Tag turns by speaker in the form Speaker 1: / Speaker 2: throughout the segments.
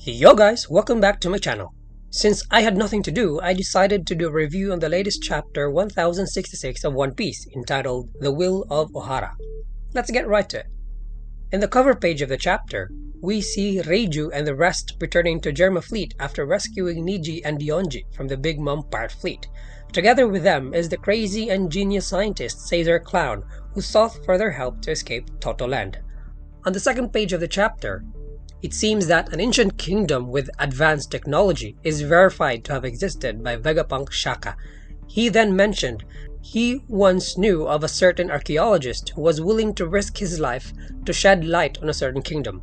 Speaker 1: Yo guys, welcome back to my channel. Since I had nothing to do, I decided to do a review on the latest chapter 1066 of One Piece, entitled The Will of Ohara. Let's get right to it. In the cover page of the chapter, we see Reiju and the rest returning to Germa fleet after rescuing Niji and Dionji from the Big Mom pirate fleet. Together with them is the crazy and genius scientist Caesar Clown, who sought further help to escape Toto Land. On the second page of the chapter, it seems that an ancient kingdom with advanced technology is verified to have existed by Vegapunk Shaka. He then mentioned he once knew of a certain archaeologist who was willing to risk his life to shed light on a certain kingdom.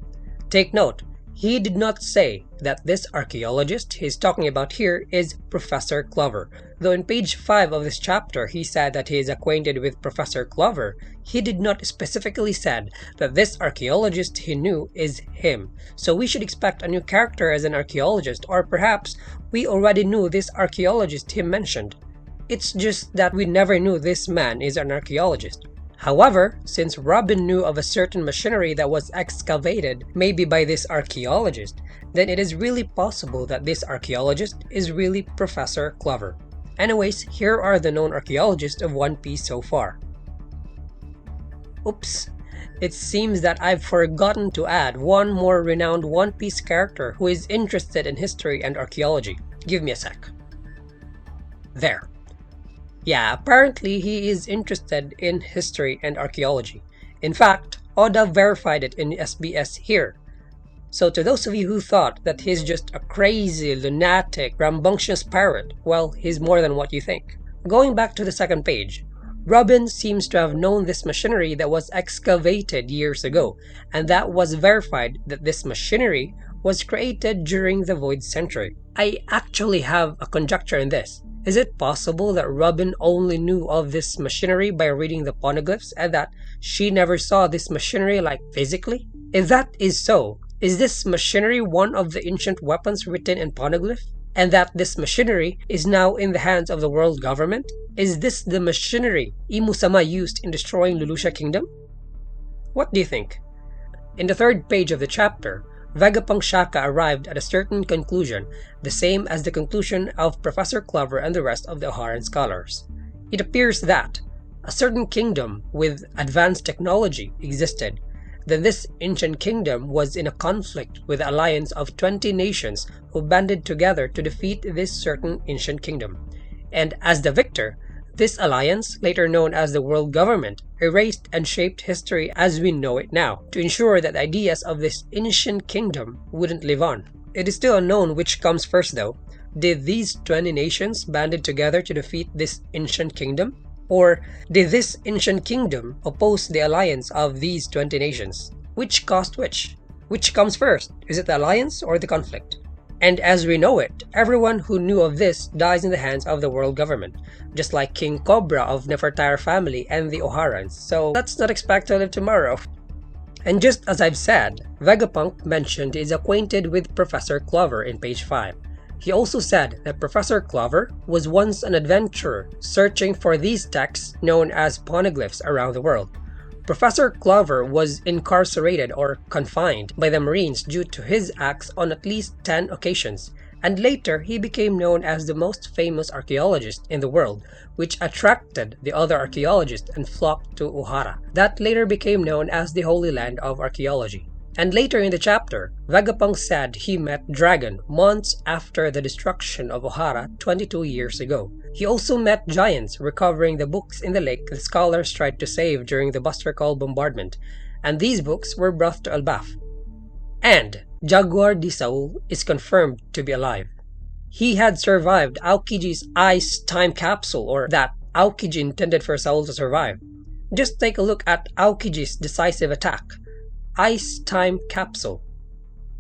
Speaker 1: Take note, he did not say that this archaeologist he's talking about here is Professor Clover. Though in page 5 of this chapter he said that he is acquainted with Professor Clover, he did not specifically said that this archaeologist he knew is him. So we should expect a new character as an archaeologist, or perhaps we already knew this archaeologist he mentioned. It's just that we never knew this man is an archaeologist. However, since Robin knew of a certain machinery that was excavated, maybe by this archaeologist, then it is really possible that this archaeologist is really Professor Clover. Anyways, here are the known archaeologists of One Piece so far. Oops, it seems that I've forgotten to add one more renowned One Piece character who is interested in history and archaeology. Give me a sec. There. Yeah, apparently he is interested in history and archaeology. In fact, Oda verified it in SBS here. So to those of you who thought that he's just a crazy, lunatic, rambunctious pirate, well, he's more than what you think. Going back to the second page, Robin seems to have known this machinery that was excavated years ago, and that was verified that this machinery was created during the Void Century. I actually have a conjecture in this. Is it possible that Robin only knew of this machinery by reading the poneglyphs and that she never saw this machinery physically? If that is so, is this machinery one of the ancient weapons written in poneglyph? And that this machinery is now in the hands of the world government? Is this the machinery Imu-sama used in destroying Lelouchia Kingdom? What do you think? In the third page of the chapter, Vegapunk Shaka arrived at a certain conclusion, the same as the conclusion of Professor Clover and the rest of the Oharan scholars. It appears that a certain kingdom with advanced technology existed. Then this ancient kingdom was in a conflict with an alliance of 20 nations who banded together to defeat this certain ancient kingdom. And as the victor, this alliance, later known as the world government, erased and shaped history as we know it now, to ensure that the ideas of this ancient kingdom wouldn't live on. It is still unknown which comes first though. Did these 20 nations banded together to defeat this ancient kingdom? Or did this ancient kingdom oppose the alliance of these 20 nations? Which caused which? Which comes first? Is it the alliance or the conflict? And as we know it, everyone who knew of this dies in the hands of the world government, just like King Cobra of Nefertari family and the Oharans, so let's not expect to live tomorrow. And just as I've said, Vegapunk mentioned he is acquainted with Professor Clover in page 5. He also said that Professor Clover was once an adventurer searching for these texts known as poneglyphs around the world. Professor Clover was incarcerated or confined by the Marines due to his acts on at least 10 occasions, and later he became known as the most famous archaeologist in the world, which attracted the other archaeologists and flocked to Ohara. That later became known as the Holy Land of Archaeology. And later in the chapter, Vegapunk said he met Dragon months after the destruction of Ohara 22 years ago. He also met giants recovering the books in the lake the scholars tried to save during the Buster Call bombardment, and these books were brought to Elbaf. And Jaguar D is confirmed to be alive. He had survived Aokiji's ice time capsule, or that Aokiji intended for Saul to survive. Just take a look at Aokiji's decisive attack. Ice time capsule.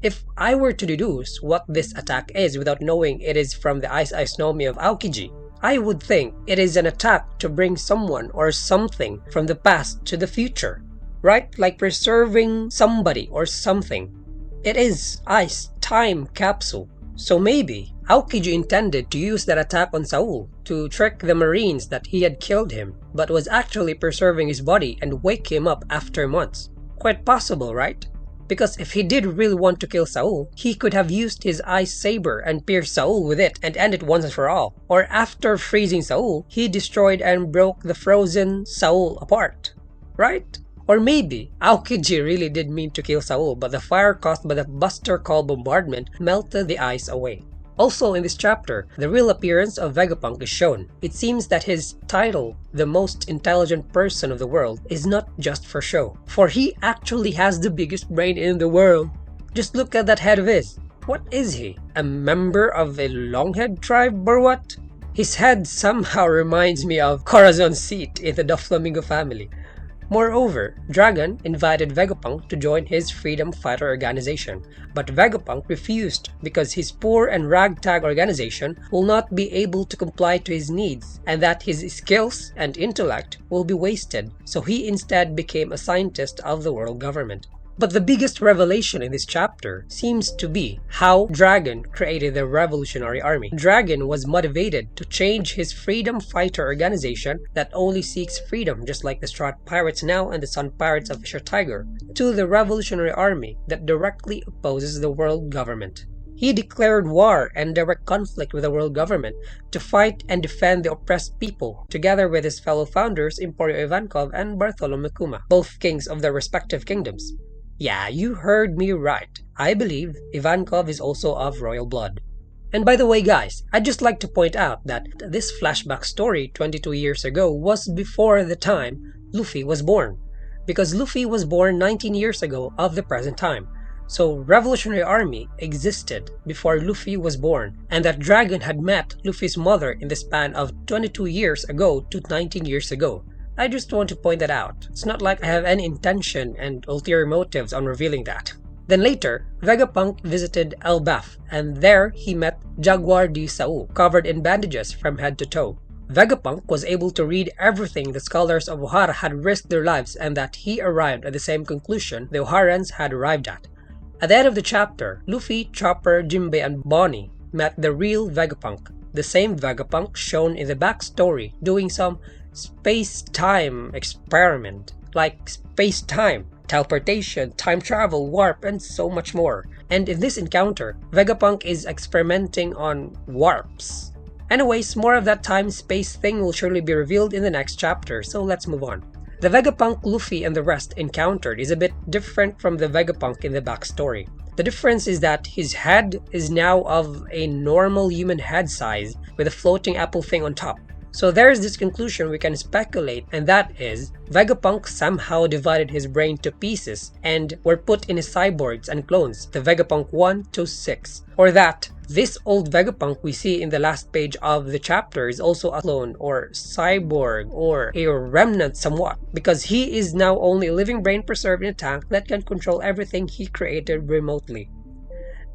Speaker 1: If I were to deduce what this attack is without knowing it is from the Ice Nomi of Aokiji, I would think it is an attack to bring someone or something from the past to the future, right? Like preserving somebody or something. It is Ice time capsule. So maybe Aokiji intended to use that attack on Saul to trick the Marines that he had killed him, but was actually preserving his body and wake him up after months. Quite possible, right? Because if he did really want to kill Saul, he could have used his ice saber and pierced Saul with it and end it once and for all. Or after freezing Saul, he destroyed and broke the frozen Saul apart. Right? Or maybe Aokiji really did mean to kill Saul, but the fire caused by the Buster Call bombardment melted the ice away. Also in this chapter, the real appearance of Vegapunk is shown. It seems that his title, the most intelligent person of the world, is not just for show, for he actually has the biggest brain in the world. Just look at that head of his. What is he? A member of a Longhead tribe or what? His head somehow reminds me of Corazon's seat in the Doflamingo family. Moreover, Dragon invited Vegapunk to join his freedom fighter organization, but Vegapunk refused because his poor and ragtag organization will not be able to comply to his needs, and that his skills and intellect will be wasted, so he instead became a scientist of the world government. But the biggest revelation in this chapter seems to be how Dragon created the Revolutionary Army. Dragon was motivated to change his freedom fighter organization that only seeks freedom, just like the Strat Pirates now and the Sun Pirates of Fisher Tiger, to the Revolutionary Army that directly opposes the world government. He declared war and direct conflict with the world government to fight and defend the oppressed people, together with his fellow founders Emporio Ivankov and Bartholomew Kuma, both kings of their respective kingdoms. Yeah, you heard me right. I believe Ivankov is also of royal blood. And by the way guys, I'd just like to point out that this flashback story 22 years ago was before the time Luffy was born. Because Luffy was born 19 years ago of the present time. So Revolutionary Army existed before Luffy was born, and that Dragon had met Luffy's mother in the span of 22 years ago to 19 years ago. I just want to point that out. It's not like I have any intention and ulterior motives on revealing that. Then later, Vegapunk visited Elbaf, and there he met Jaguar D Saul, covered in bandages from head to toe. Vegapunk was able to read everything the scholars of Ohara had risked their lives, and that he arrived at the same conclusion the Oharans had arrived at. At the end of the chapter, Luffy, Chopper, Jinbei, and Bonnie met the real Vegapunk, the same Vegapunk shown in the backstory doing some space-time experiment, like space-time, teleportation, time travel, warp, and so much more. And in this encounter, Vegapunk is experimenting on warps. Anyways, more of that time-space thing will surely be revealed in the next chapter, so let's move on. The Vegapunk Luffy and the rest encountered is a bit different from the Vegapunk in the backstory. The difference is that his head is now of a normal human head size with a floating apple thing on top. So there's this conclusion we can speculate, and that is Vegapunk somehow divided his brain to pieces and were put in his cyborgs and clones, the Vegapunk 1 to 6. Or that this old Vegapunk we see in the last page of the chapter is also a clone or cyborg or a remnant somewhat, because he is now only a living brain preserved in a tank that can control everything he created remotely.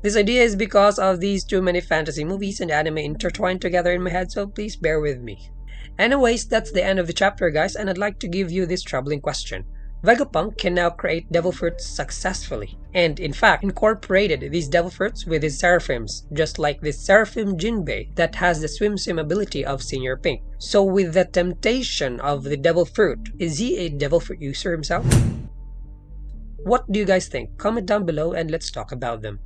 Speaker 1: This idea is because of these too many fantasy movies and anime intertwined together in my head, so please bear with me. Anyways, that's the end of the chapter guys, and I'd like to give you this troubling question. Vegapunk can now create devil fruits successfully, and in fact incorporated these devil fruits with his seraphims, just like this seraphim Jinbei that has the swim ability of Senior Pink. So with the temptation of the devil fruit, is he a devil fruit user himself? What do you guys think? Comment down below and let's talk about them.